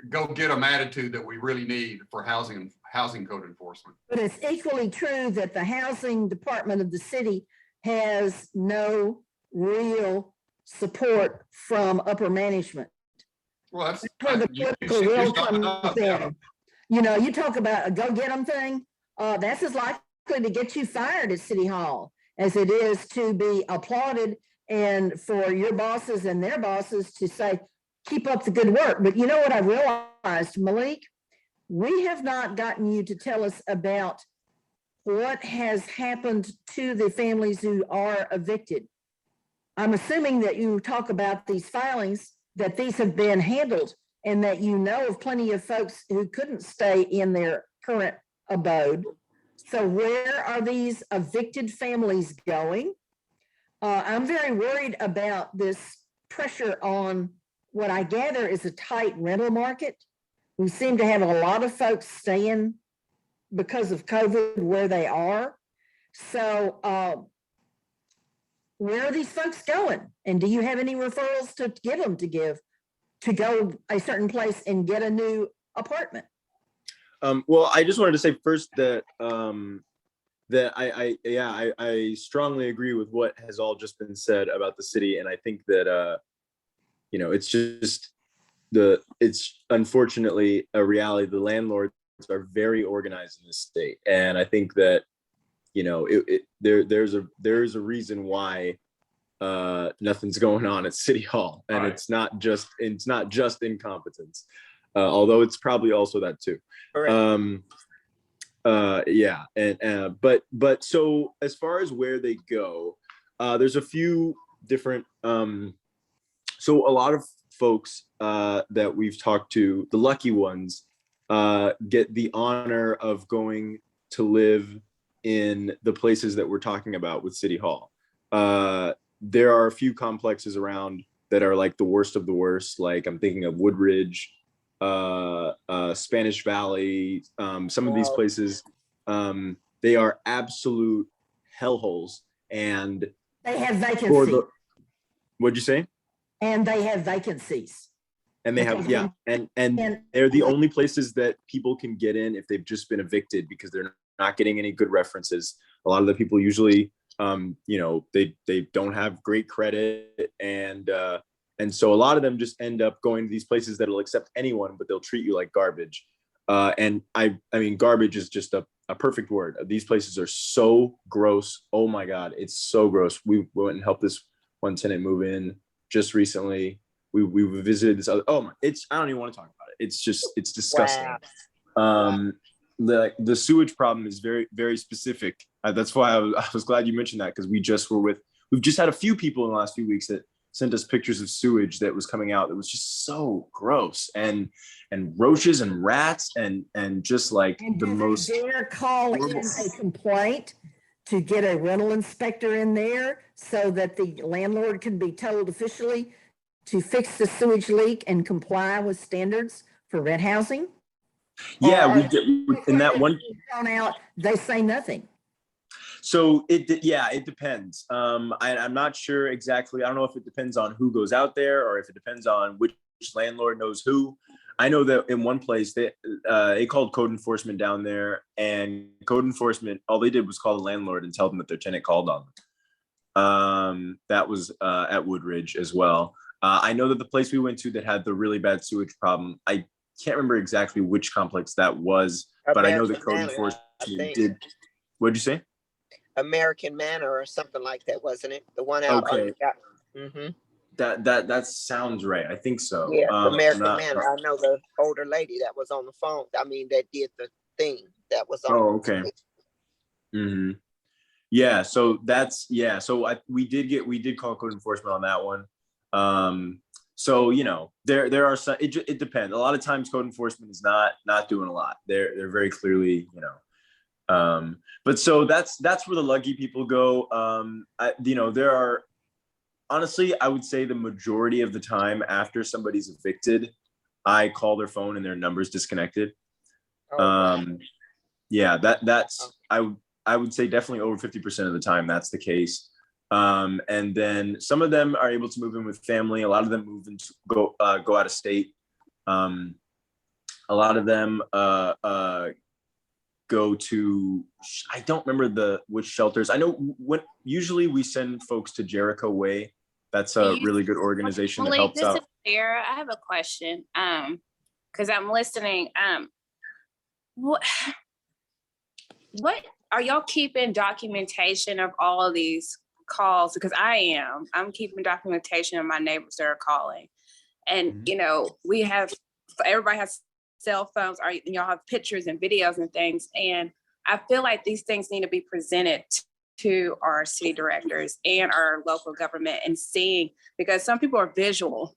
go get them attitude that we really need for housing code enforcement. But it's equally true that the housing department of the city has no real support from upper management. Well, that's where the political will comes in. You talk about a go get them thing. That's as likely to get you fired at City Hall as it is to be applauded and for your bosses and their bosses to say, keep up the good work. But you know what I realized, Malik? We have not gotten you to tell us about what has happened to the families who are evicted. I'm assuming that you talk about these filings, that these have been handled, and that you know of plenty of folks who couldn't stay in their current abode. So where are these evicted families going? I'm very worried about this pressure on what I gather is a tight rental market. We seem to have a lot of folks staying because of COVID where they are. So where are these folks going? And do you have any referrals to give them to go a certain place and get a new apartment? Well, I just wanted to say first that I strongly agree with what has all just been said about the city, and I think that it's unfortunately a reality. The landlords are very organized in this state, and I think that there's a reason why nothing's going on at City Hall, and right. it's not just incompetence, although it's probably also that too. Correct. But so as far as where they go, there's a few different. So a lot of folks that we've talked to, the lucky ones, get the honor of going to live in the places that we're talking about with City Hall. There are a few complexes around that are like the worst of the worst. Like I'm thinking of Woodridge, Spanish Valley, some of these places, they are absolute hellholes. And they have vacancies. What'd you say? And they have vacancies. And they have, yeah. And they're the only places that people can get in if they've just been evicted because they're not getting any good references. A lot of the people usually, they don't have great credit. And so a lot of them just end up going to these places that'll accept anyone, but they'll treat you like garbage. And I mean, garbage is just a perfect word. These places are so gross. Oh my God, it's so gross. We went and helped this one tenant move in just recently. We visited this other, I don't even want to talk about it. It's disgusting. Wow. The sewage problem is very, very specific. That's why I was glad you mentioned that, because we've just had a few people in the last few weeks that sent us pictures of sewage that was coming out that was just so gross, and roaches and rats and just like and the most. Dare call in a complaint to get a rental inspector in there so that the landlord can be told officially to fix the sewage leak and comply with standards for rent housing? Yeah, Or we did in that one. thrown out, they say nothing. So it depends. I'm not sure exactly. I don't know if it depends on who goes out there or if it depends on which landlord knows who. I know that in one place they called code enforcement down there, and code enforcement, all they did was call the landlord and tell them that their tenant called on them. That was at Woodridge as well. I know that the place we went to that had the really bad sewage problem, I can't remember exactly which complex that was, but I know that code enforcement did. What'd you say? American Manor or something like that, wasn't it? The one out. Okay. Mm-hmm. That sounds right. I think so. Yeah, American Manor. I know the older lady that was on the phone. I mean, that did the thing that was on. Oh, okay. Mm-hmm. Yeah. So we did call code enforcement on that one. So there are some. It depends. A lot of times, code enforcement is not doing a lot. They're very clearly but so that's where the lucky people go. There are. Honestly, I would say the majority of the time after somebody's evicted, I call their phone and their number's disconnected. Yeah, that's I would say definitely over 50% of the time that's the case. And then some of them are able to move in with family. A lot of them move into go out of state. A lot of them go to, I don't remember which shelters. I know usually we send folks to Jericho Way. That's a really good organization that helps out. Sarah, I have a question. Because I'm listening. What are y'all keeping documentation of all of these calls? Because I'm keeping documentation of my neighbors that are calling. And everybody has cell phones, or y'all have pictures and videos and things. And I feel like these things need to be presented to our city directors and our local government and seeing, because some people are visual,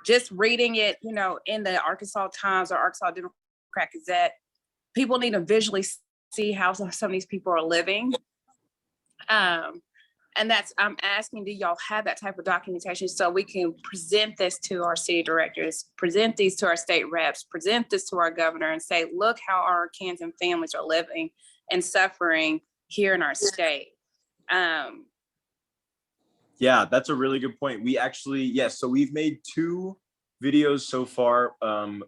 just reading it, in the Arkansas Times or Arkansas Democrat Gazette, people need to visually see how some of these people are living. And I'm asking, do y'all have that type of documentation so we can present this to our city directors, present these to our state reps, present this to our governor and say, look how our kids and families are living and suffering here in our state. Yeah, that's a really good point. We actually, so we've made 2 videos so far.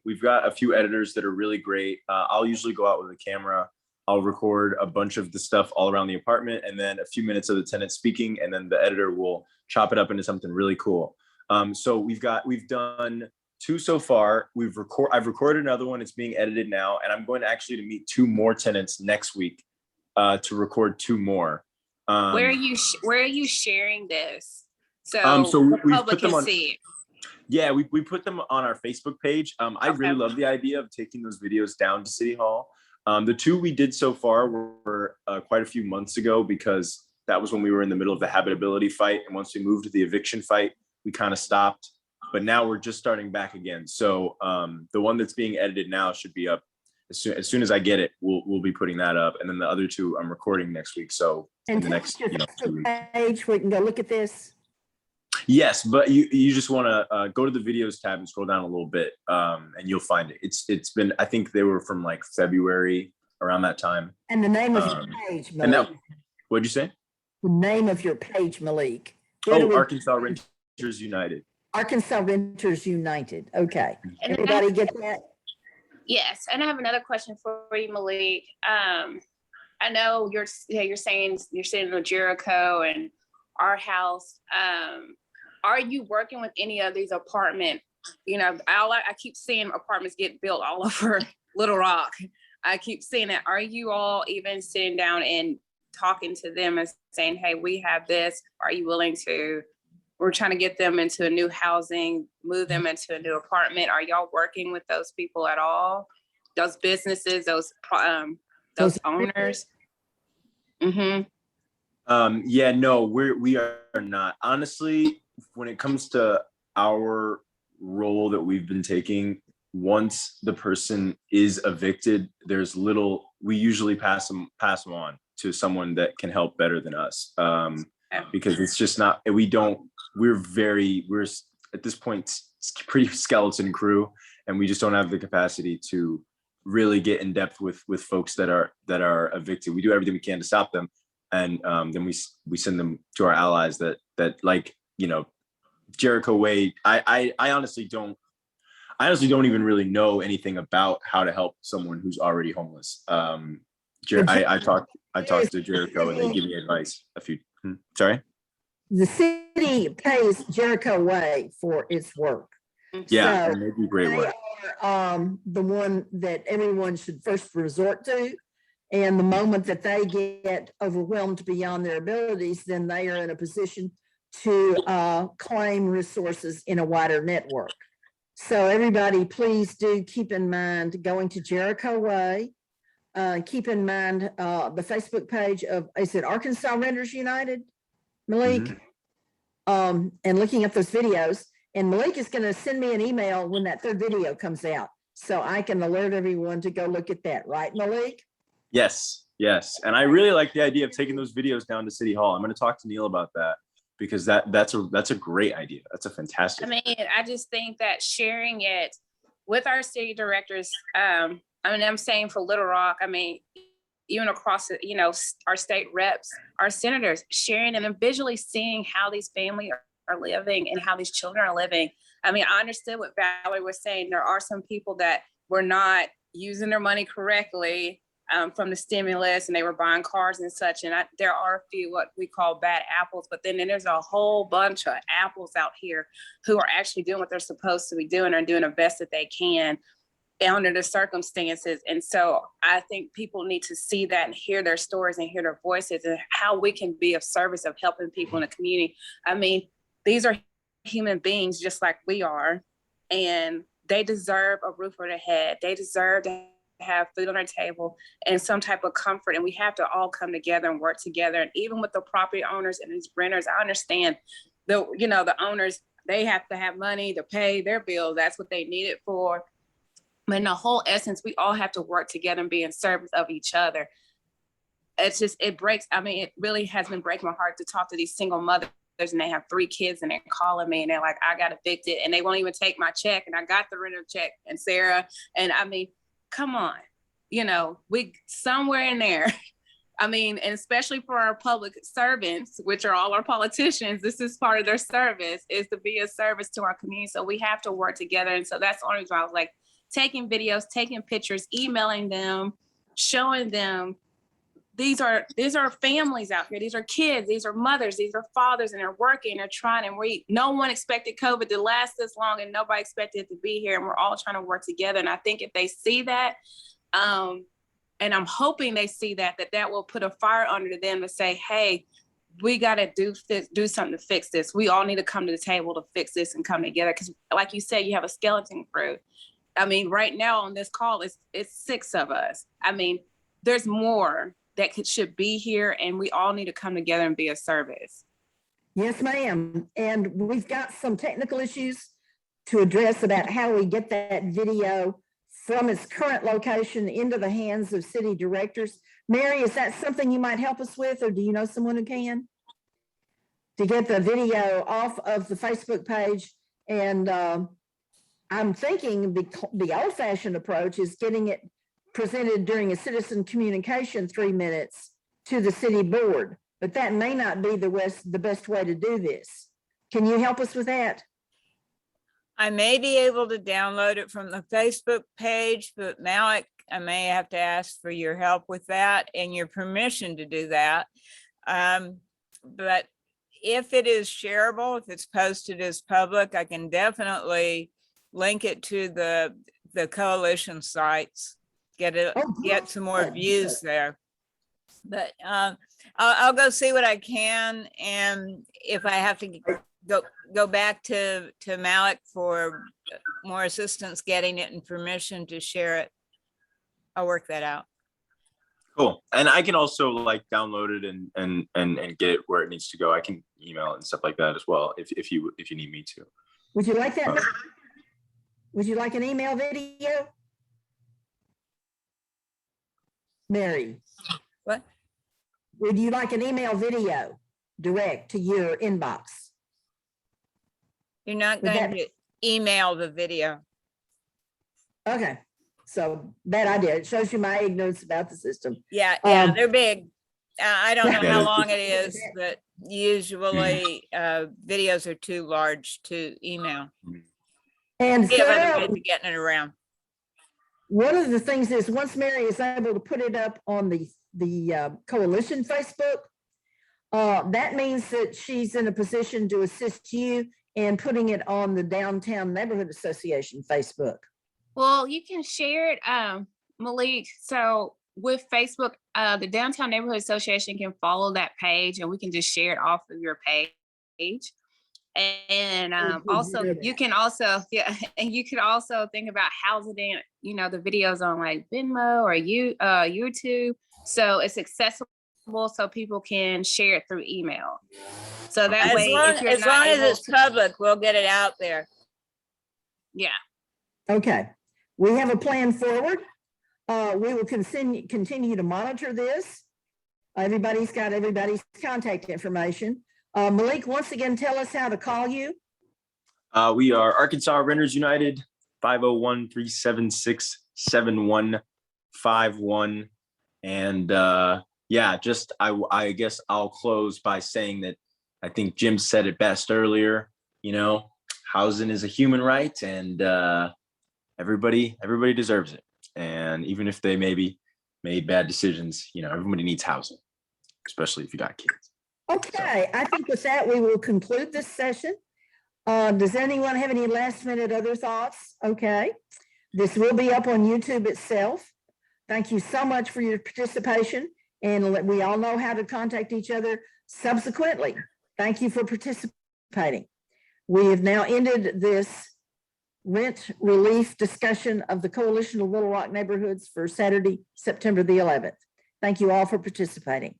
We've got a few editors that are really great. I'll usually go out with a camera. I'll record a bunch of the stuff all around the apartment and then a few minutes of the tenant speaking, and then the editor will chop it up into something really cool. So we've done 2 so far. I've recorded another one. It's being edited now, and I'm going to meet 2 more tenants next week to record 2 more. Where are you sharing this? So the we public can see it. Yeah, we put them on our Facebook page. I really love the idea of taking those videos down to City Hall. The 2 we did so far were quite a few months ago, because that was when we were in the middle of the habitability fight. And once we moved to the eviction fight, we kind of stopped. But now we're just starting back again. So the one that's being edited now should be up as soon as I get it. We'll be putting that up, and then the other 2 I'm recording next week. So in the next 2 weeks. Page where you can go look at this. Yes, but you just want to go to the videos tab and scroll down a little bit, and you'll find it. It's been, I think they were from like February, around that time. And the name of your page, Malik. What'd you say? The name of your page, Malik. Arkansas Renters United. Arkansas Renters United. Okay. And everybody get that? Yes, and I have another question for you, Malik. I know you're saying you're sitting in Jericho and our house. Are you working with any of these apartment? I keep seeing apartments get built all over Little Rock. I keep seeing it. Are you all even sitting down and talking to them and saying, hey, we have this. Are you willing to? We're trying to get them into a new housing, move them into a new apartment. Are y'all working with those people at all? Those businesses, those owners? Mm-hmm. No, we are not. Honestly, when it comes to our role that we've been taking, once the person is evicted, we usually pass them on to someone that can help better than us. Because it's just not, we're at this point pretty skeleton crew, and we just don't have the capacity to really get in depth with folks that are evicted. We do everything we can to stop them, and then we send them to our allies that like, you know, Jericho Way. I honestly don't even really know anything about how to help someone who's already homeless. I talked to Jericho, and they give me advice sorry. The city pays Jericho Way for its work. Yeah, So and they do great they work. are the one that everyone should first resort to. And the moment that they get overwhelmed beyond their abilities, then they are in a position to claim resources in a wider network. So everybody, please do keep in mind going to Jericho Way. Keep in mind the Facebook page of, is it Arkansas Renters United, Malik? And looking at those videos. And Malik is going to send me an email when that third video comes out, so I can alert everyone to go look at that. Right, Malik? Yes. And I really like the idea of taking those videos down to City Hall. I'm going to talk to Neil about that, because that's a great idea. That's a fantastic. I mean, I just think that sharing it with our city directors, I mean, I'm saying for Little Rock, I mean, even across, you know, our state reps, our senators, sharing and visually seeing how these families are living and how these children are living. I mean, I understood what Valerie was saying. There are some people that were not using their money correctly from the stimulus, and they were buying cars and such. And there are a few what we call bad apples, but then there's a whole bunch of apples out here who are actually doing what they're supposed to be doing and doing the best that they can under the circumstances. And so I think people need to see that and hear their stories and hear their voices and how we can be of service of helping people in the community. I mean, these are human beings just like we are, and they deserve a roof over their head. They deserve to have food on their table and some type of comfort. And we have to all come together and work together. And even with the property owners and these renters, I understand the owners, they have to have money to pay their bills. That's what they need it for. But in the whole essence, we all have to work together and be in service of each other. It's just, it really has been breaking my heart to talk to these single mothers, and they have 3 kids, and they're calling me and they're like, I got evicted, and they won't even take my check, and I got the renter check, and Sarah, and I mean, come on, you know, we somewhere in there. I mean, and especially for our public servants, which are all our politicians, this is part of their service, is to be a service to our community. So we have to work together. And so that's the only reason I was like, taking videos, taking pictures, emailing them, showing them these are families out here. These are kids, these are mothers, these are fathers, and they're working, they're trying, and no one expected COVID to last this long, and nobody expected it to be here, and we're all trying to work together. And I think if they see that, and I'm hoping they see that will put a fire under them to say, hey, we got to do something to fix this. We all need to come to the table to fix this and come together. Because like you said, you have a skeleton crew. I mean, right now on this call, it's 6 of us. I mean, there's more that should be here, and we all need to come together and be of service. Yes, ma'am. And we've got some technical issues to address about how we get that video from its current location into the hands of city directors. Mary, is that something you might help us with, or do you know someone who can? To get the video off of the Facebook page. And I'm thinking the old-fashioned approach is getting it presented during a citizen communication 3 minutes to the city board, but that may not be the best way to do this. Can you help us with that? I may be able to download it from the Facebook page, but Malik, I may have to ask for your help with that and your permission to do that. But if it is shareable, if it's posted as public, I can definitely link it to the coalition sites, get some more views there. But I'll go see what I can, and if I have to go back to Malik for more assistance getting it and permission to share it, I'll work that out. Cool. And I can also like download it and get it where it needs to go. I can email it and stuff like that as well if you need me to. Would you like that? Would you like an email video? Mary. What? Would you like an email video direct to your inbox? You're not Would going that- to email the video. Okay, so bad idea. It shows you my ignorance about the system. Yeah, they're big. I don't know Yeah, how they're- long it is, but usually videos are too large to email. And We have other Sarah, ways of getting it around. one of the things is once Mary is able to put it up on the coalition Facebook, that means that she's in a position to assist you in putting it on the Downtown Neighborhood Association Facebook. Well, you can share it, Malik. So with Facebook, the Downtown Neighborhood Association can follow that page and we can just share it off of your page. And also you can also, and you can also think about housing in, you know, the videos on like Venmo or YouTube. So it's accessible so people can share it through email. So that As way, long if you're as, not long as able it's to- public, we'll get it out there. yeah. Okay, we have a plan forward. We will continue to monitor this. Everybody's got everybody's contact information. Malik, once again, tell us how to call you. We are Arkansas Renters United, 501-376-7151. And yeah, just I guess I'll close by saying that I think Jim said it best earlier, you know, housing is a human right, and everybody deserves it. And even if they maybe made bad decisions, you know, everybody needs housing, especially if you got kids. Okay, I think with that, we will conclude this session. Does anyone have any last minute other thoughts? Okay, this will be up on YouTube itself. Thank you so much for your participation, and we all know how to contact each other subsequently. Thank you for participating. We have now ended this rent relief discussion of the Coalition of Little Rock Neighborhoods for Saturday, September the 11th. Thank you all for participating.